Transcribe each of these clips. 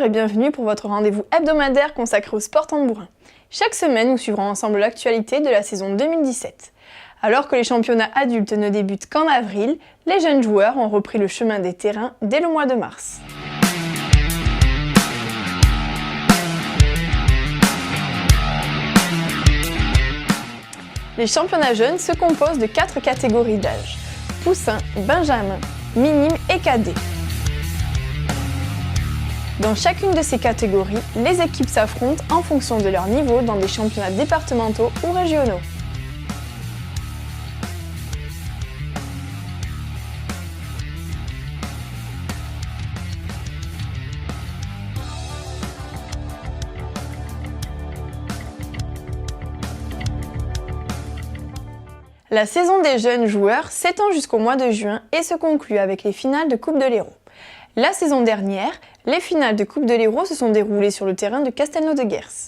et bienvenue pour votre rendez-vous hebdomadaire consacré au sport tambourin. Chaque semaine, nous suivrons ensemble l'actualité de la saison 2017. Alors que les championnats adultes ne débutent qu'en avril, les jeunes joueurs ont repris le chemin des terrains dès le mois de mars. Les championnats jeunes se composent de 4 catégories d'âge: poussins, benjamins, minimes et cadets. Dans chacune de ces catégories, les équipes s'affrontent en fonction de leur niveau dans des championnats départementaux ou régionaux. La saison des jeunes joueurs s'étend jusqu'au mois de juin et se conclut avec les finales de Coupe de l'Hérault. La saison dernière, les finales de Coupe de l'Hérault se sont déroulées sur le terrain de Castelnau-de-Guers.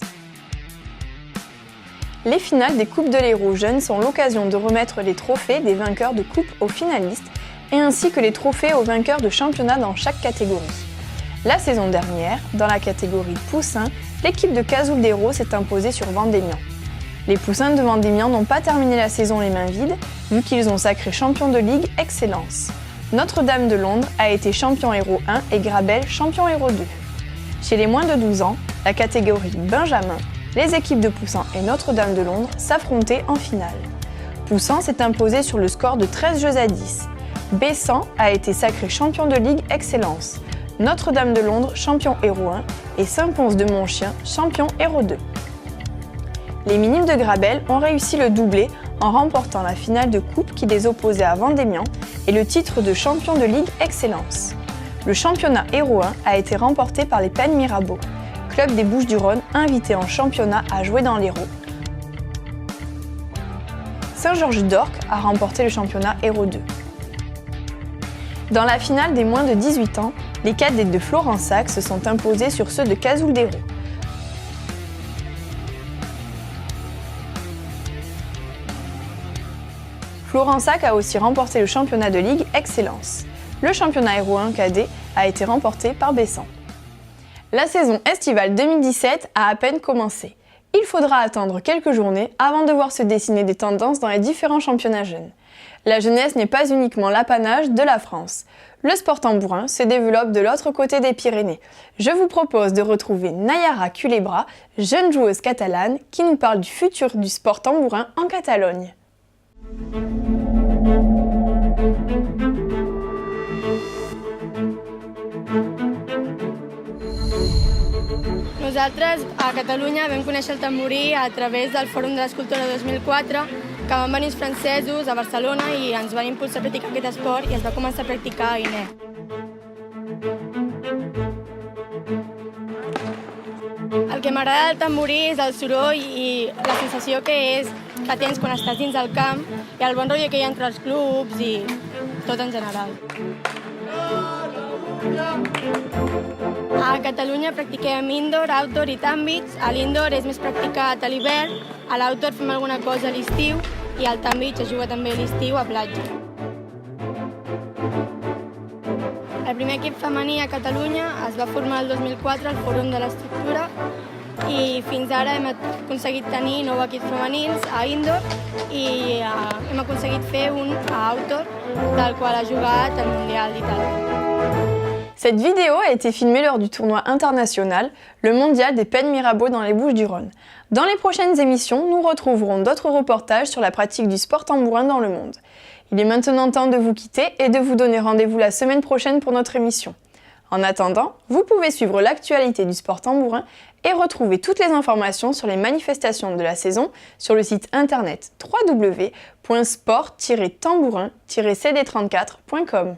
Les finales des Coupes de l'Hérault jeunes sont l'occasion de remettre les trophées des vainqueurs de coupe aux finalistes et ainsi que les trophées aux vainqueurs de championnat dans chaque catégorie. La saison dernière, dans la catégorie poussins, l'équipe de Cazoul-d'Hérault s'est imposée sur Vendémian. Les poussins de Vendémian n'ont pas terminé la saison les mains vides, vu qu'ils ont sacré champion de Ligue Excellence. Notre-Dame de Londres a été champion Hérault 1 et Grabel champion Hérault 2. Chez les moins de 12 ans, la catégorie Benjamin, les équipes de Poussins et Notre-Dame de Londres s'affrontaient en finale. Poussins s'est imposé sur le score de 13 jeux à 10. Bessan a été sacré champion de Ligue Excellence. Notre-Dame de Londres champion Hérault 1 et Saint-Pons de Montchien champion Hérault 2. Les minimes de Grabel ont réussi le doublé en remportant la finale de coupe qui les opposait à Vendémian et le titre de champion de Ligue Excellence. Le championnat Hérault 1 a été remporté par les Pennes Mirabeau, club des Bouches-du-Rhône invité en championnat à jouer dans l'Hérault. Saint-Georges-d'Orc a remporté le championnat Hérault 2. Dans la finale des moins de 18 ans, les cadets de Florensac se sont imposés sur ceux de Cazoul-d'Hérault. Florensac a aussi remporté le championnat de Ligue Excellence. Le championnat Hérault 1 cadet a été remporté par Bessan. La saison estivale 2017 a à peine commencé. Il faudra attendre quelques journées avant de voir se dessiner des tendances dans les différents championnats jeunes. La jeunesse n'est pas uniquement l'apanage de la France. Le sport tambourin se développe de l'autre côté des Pyrénées. Je vous propose de retrouver Nayara Culebra, jeune joueuse catalane, qui nous parle du futur du sport tambourin en Catalogne. Nosaltres a Catalunya vam conèixer el tamborí a través del Fòrum de l'Escultura 2004, que van venir els francesos a Barcelona i ens van impulsar a practicar aquest esport i es va començar a practicar a Guinea. El que m'agrada del tamborí és el soroll i la sensació que tens quan estàs dins del camp i el bon rotllo que hi ha entre els clubs i tot en general. A Catalunya practiquem indoor, outdoor i tàmbits. A l'indoor és més practicat a l'hivern, a l'outdoor fem alguna cosa a l'estiu i al tàmbits es juga també a l'estiu a platja. El primer equip femení a Catalunya es va formar el 2004 al Fòrum de l'Estructura i fins ara hem aconseguit tenir 9 equips femenins a indoor i hem aconseguit fer un a outdoor, del qual ha jugat al Mundial d'Itàlia. Cette vidéo a été filmée lors du tournoi international, le mondial des Pennes Mirabeau dans les Bouches-du-Rhône. Dans les prochaines émissions, nous retrouverons d'autres reportages sur la pratique du sport tambourin dans le monde. Il est maintenant temps de vous quitter et de vous donner rendez-vous la semaine prochaine pour notre émission. En attendant, vous pouvez suivre l'actualité du sport tambourin et retrouver toutes les informations sur les manifestations de la saison sur le site internet www.sport-tambourin-cd34.com.